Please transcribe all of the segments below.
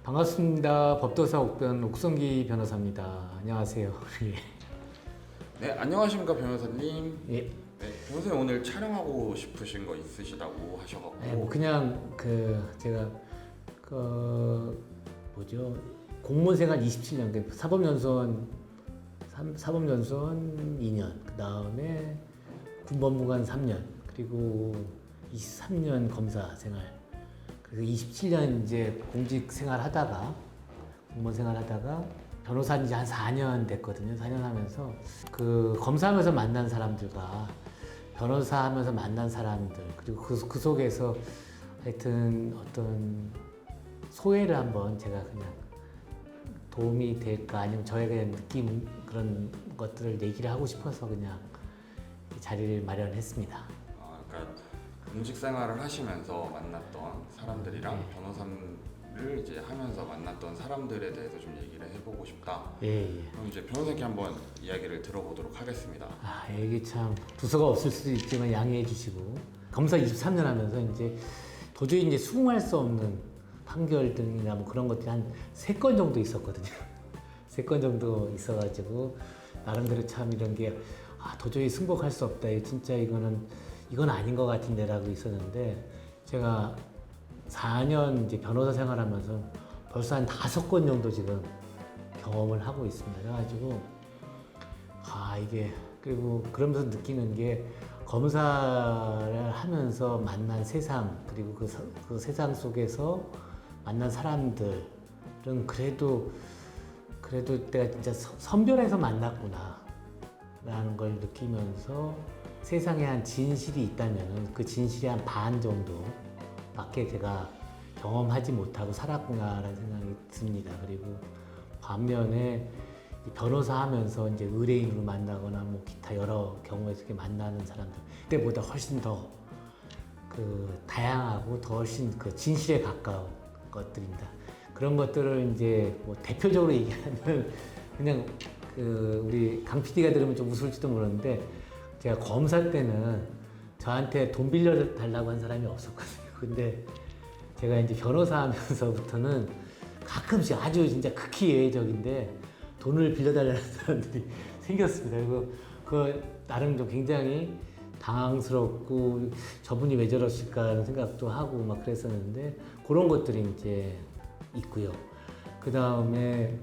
반갑습니다. 법도사 옥변 옥성기 변호사입니다. 안녕하세요. 네, 안녕하십니까 변호사님. 예. 네, 변호사님 오늘 촬영하고 싶으신 거 있으시다고 하셔갖고. 네, 뭐 그냥 제가 뭐죠? 공무원생활 27년, 사법연수원 2년, 그 다음에 군법무관 3년, 그리고 23년 검사 생활. 그래서 27년 이제 공직 생활 하다가, 공무원 생활 하다가, 변호사는 이제 한 4년 됐거든요. 4년 하면서, 검사하면서 만난 사람들과 변호사 하면서 만난 사람들, 그리고 그 속에서 하여튼 어떤 소회를 한번 제가 그냥 도움이 될까, 아니면 저의 그냥 느낌, 그런 것들을 얘기를 하고 싶어서 그냥 이 자리를 마련했습니다. 그러니까 공직 생활을 하시면서 만났던 사람들이랑 네. 변호사를 이제 하면서 만났던 사람들에 대해서 좀 얘기를 해보고 싶다. 예. 그럼 이제 변호사님께 한번 이야기를 들어보도록 하겠습니다. 이게 참 두서가 없을 수도 있지만 양해해 주시고, 검사 23년 하면서 이제 도저히 이제 수긍할 수 없는 판결 등이나 뭐 그런 것들이 한 3건 정도 있었거든요. 3건 정도 있어가지고 나름대로 참 이런 게 도저히 승복할 수 없다. 진짜 이건 아닌 것 같은데라고 있었는데, 제가 4년 이제 변호사 생활하면서 벌써 한 5건 정도 지금 경험을 하고 있습니다. 그래가지고 그리고 그러면서 느끼는 게, 검사를 하면서 만난 세상, 그리고 그 세상 속에서 만난 사람들은 그래도 내가 진짜 선별해서 만났구나 라는 걸 느끼면서, 세상에 한 진실이 있다면 그 진실의 한 반 정도 밖에 제가 경험하지 못하고 살았구나라는 생각이 듭니다. 그리고 반면에 변호사 하면서 이제 의뢰인으로 만나거나 뭐 기타 여러 경우에서 이렇게 만나는 사람들, 그때보다 훨씬 더 다양하고 더 훨씬 진실에 가까운 것들입니다. 그런 것들을 이제 뭐 대표적으로 얘기하면 그냥 우리 강 PD가 들으면 좀 웃을지도 모르는데, 제가 검사 때는 저한테 돈 빌려달라고 한 사람이 없었거든요. 근데 제가 이제 변호사 하면서부터는 가끔씩 아주 진짜 극히 예외적인데 돈을 빌려달라는 사람들이 생겼습니다. 그리고 나름 좀 굉장히 당황스럽고, 저분이 왜 저러실까 하는 생각도 하고 막 그랬었는데, 그런 것들이 이제 있고요. 그 다음에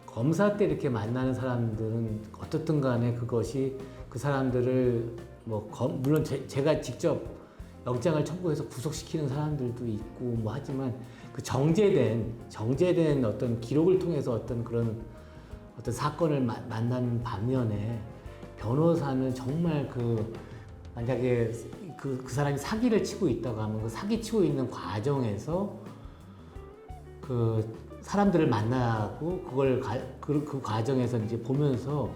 검사 때 이렇게 만나는 사람들은 어떻든 간에 그것이 그 사람들을 물론 제가 직접 영장을 청구해서 구속시키는 사람들도 있고 뭐 하지만, 그 정제된 어떤 기록을 통해서 어떤 사건을 만난 반면에, 변호사는 정말 만약에 그 사람이 사기를 치고 있다고 하면 그 사기 치고 있는 과정에서 사람들을 만나고 그 과정에서 이제 보면서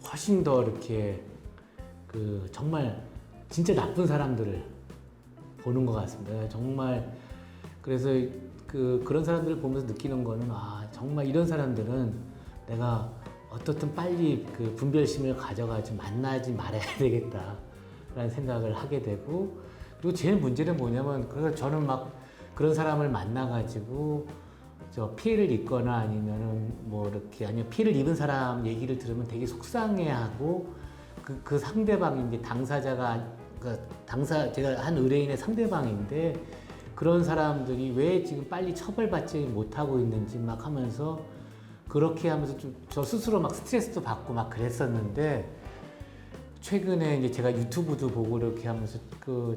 훨씬 더 이렇게 정말 진짜 나쁜 사람들을 보는 것 같습니다. 정말 그래서 그런 사람들을 보면서 느끼는 거는, 정말 이런 사람들은 내가 어떻든 빨리 분별심을 가져가지고 만나지 말아야 되겠다라는 생각을 하게 되고, 그리고 제일 문제는 뭐냐면, 그래서 저는 막 그런 사람을 만나가지고 피해를 입거나 아니면은 아니면 피해를 입은 사람 얘기를 들으면 되게 속상해하고, 그 상대방이 이제 제가 한 의뢰인의 상대방인데, 그런 사람들이 왜 지금 빨리 처벌받지 못하고 있는지 막 하면서, 그렇게 하면서 좀 저 스스로 막 스트레스도 받고 막 그랬었는데, 최근에 이제 제가 유튜브도 보고 이렇게 하면서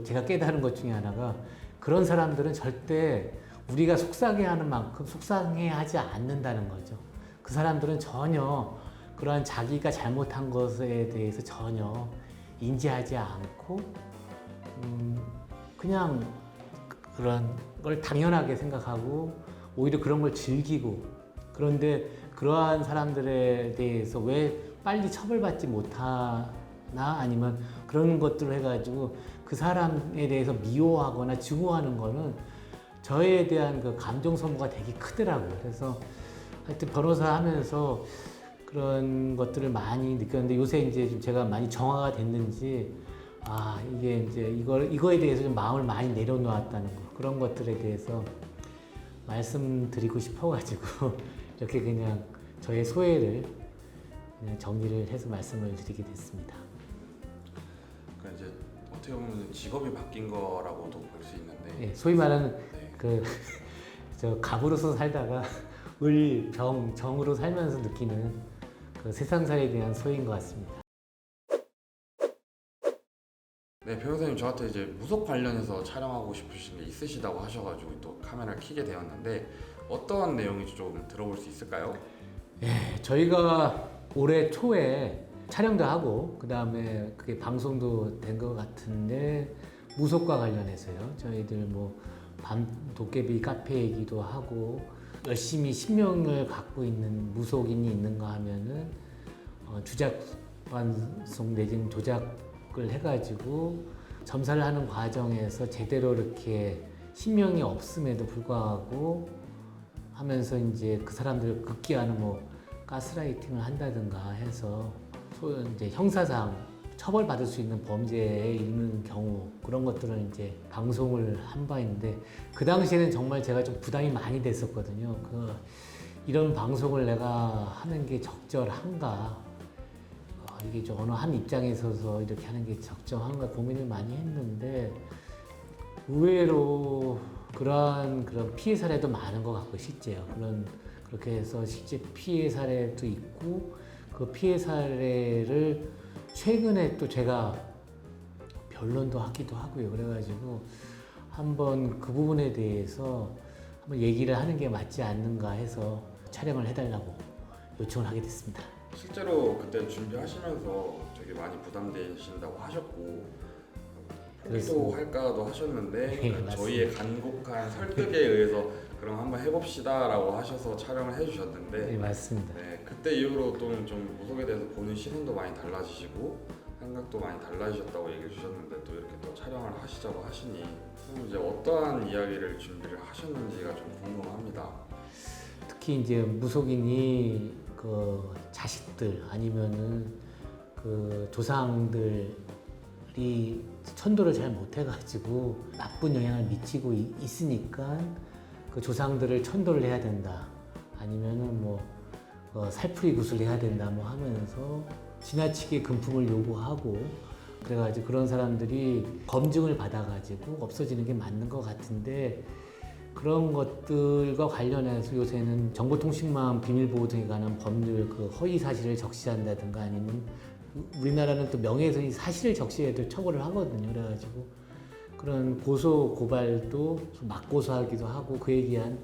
제가 깨달은 것 중에 하나가, 그런 사람들은 절대 우리가 속상해하는 만큼 속상해하지 않는다는 거죠. 그 사람들은 전혀 그러한 자기가 잘못한 것에 대해서 전혀 인지하지 않고 그냥 그런 걸 당연하게 생각하고 오히려 그런 걸 즐기고, 그런데 그러한 사람들에 대해서 왜 빨리 처벌받지 못하나, 아니면 그런 것들을 해가지고 그 사람에 대해서 미워하거나 증오하는 거는 저에 대한 감정 소모가 되게 크더라고요. 그래서 하여튼 변호사 하면서 그런 것들을 많이 느꼈는데, 요새 이제 좀 제가 많이 정화가 됐는지, 이게 이제 이거에 대해서 좀 마음을 많이 내려놓았다는 거, 그런 것들에 대해서 말씀드리고 싶어가지고 이렇게 그냥 저의 소회를 그냥 정리를 해서 말씀을 드리게 됐습니다. 그러니까 이제 어떻게 보면 직업이 바뀐 거라고도 볼 수 있는데 예, 소위 말하는 네. 그 저 갑으로서 살다가 을, 병, 정으로 살면서 느끼는 그 세상살이에 대한 소회인 것 같습니다. 네, 변호사님 저한테 이제 무속 관련해서 촬영하고 싶으신 게 있으시다고 하셔가지고 또 카메라를 켜게 되었는데 어떤 내용인지 좀 들어볼 수 있을까요? 예, 저희가 올해 초에 촬영도 하고 그 다음에 그게 방송도 된 것 같은데 무속과 관련해서요. 저희들 뭐 밤 도깨비 카페 얘기도 하고 열심히 신명을 갖고 있는 무속인이 있는가 하면은 주작 방송 내지는 조작을 해가지고 점사를 하는 과정에서 제대로 이렇게 신명이 없음에도 불구하고 하면서 이제 그 사람들을 극기하는 뭐 가스라이팅을 한다든가 해서 이제 형사상 처벌받을 수 있는 범죄에 이르는 경우 그런 것들은 이제 방송을 한 바인데 그 당시에는 정말 제가 좀 부담이 많이 됐었거든요. 이런 방송을 내가 하는 게 적절한가? 이게 좀 어느 한 입장에 있어서 이렇게 하는 게 적정한가 고민을 많이 했는데 의외로 그런 피해 사례도 많은 것 같고 실제요. 그렇게 해서 실제 피해 사례도 있고 그 피해 사례를 최근에 또 제가 변론도 하기도 하고요. 그래가지고 한번 그 부분에 대해서 한번 얘기를 하는 게 맞지 않는가 해서 촬영을 해달라고 요청을 하게 됐습니다. 실제로 그때 준비하시면서 되게 많이 부담되신다고 하셨고 포기도 그렇습니다. 할까도 하셨는데 네, 그러니까 맞습니다. 저희의 간곡한 설득에 의해서 그럼 한번 해봅시다라고 하셔서 촬영을 해주셨는데 네, 맞습니다. 네, 그때 이후로 좀 무속에 대해서 보는 시선도 많이 달라지시고 생각도 많이 달라지셨다고 얘기해 주셨는데 또 이렇게 또 촬영을 하시자고 하시니 그럼 이제 어떠한 이야기를 준비를 하셨는지가 좀 궁금합니다. 특히 이제 무속인이 그 자식들 아니면은 그 조상들이 천도를 잘 못해가지고 나쁜 영향을 미치고 있으니까 그 조상들을 천도를 해야 된다. 아니면은 뭐 살풀이 구슬 해야 된다. 뭐 하면서 지나치게 금품을 요구하고 그래가지고 그런 사람들이 검증을 받아가지고 없어지는 게 맞는 것 같은데 그런 것들과 관련해서 요새는 정보통신망 비밀보호 등에 관한 법률 그 허위 사실을 적시한다든가 아니면 우리나라는 또 명예훼손이 사실을 적시해도 처벌을 하거든요. 그래가지고 그런 고소 고발도 맞고소하기도 하고 그에 대한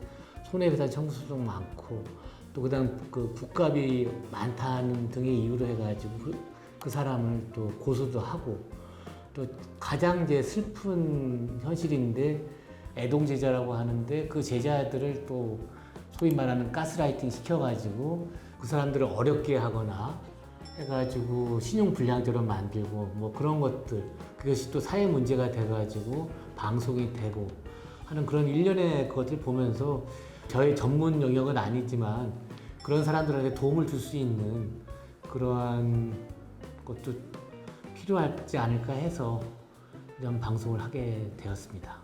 손해배상 청구서도 많고 또 그다음 그 부값이 많다는 등의 이유로 해가지고 그 사람을 또 고소도 하고 또 가장 이제 슬픈 현실인데 애동제자라고 하는데 그 제자들을 또 소위 말하는 가스라이팅 시켜가지고 그 사람들을 어렵게 하거나 해가지고 신용불량자로 만들고 뭐 그런 것들 그것이 또 사회 문제가 돼가지고 방송이 되고 하는 그런 일련의 것을 보면서 저의 전문 영역은 아니지만 그런 사람들한테 도움을 줄 수 있는 그러한 것도 필요하지 않을까 해서 이런 방송을 하게 되었습니다.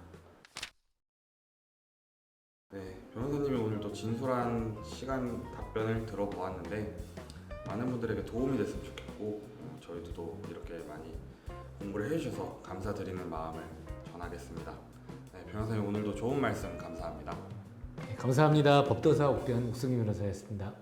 네, 변호사님이 오늘 또 진솔한 시간 답변을 들어보았는데 많은 분들에게 도움이 됐으면 좋겠고 저희도 또 이렇게 많이 공부를 해주셔서 감사드리는 마음을 전하겠습니다. 네, 변호사님 오늘도 좋은 말씀 감사합니다. 네, 감사합니다. 법도사 옥변 옥승희 변호사였습니다.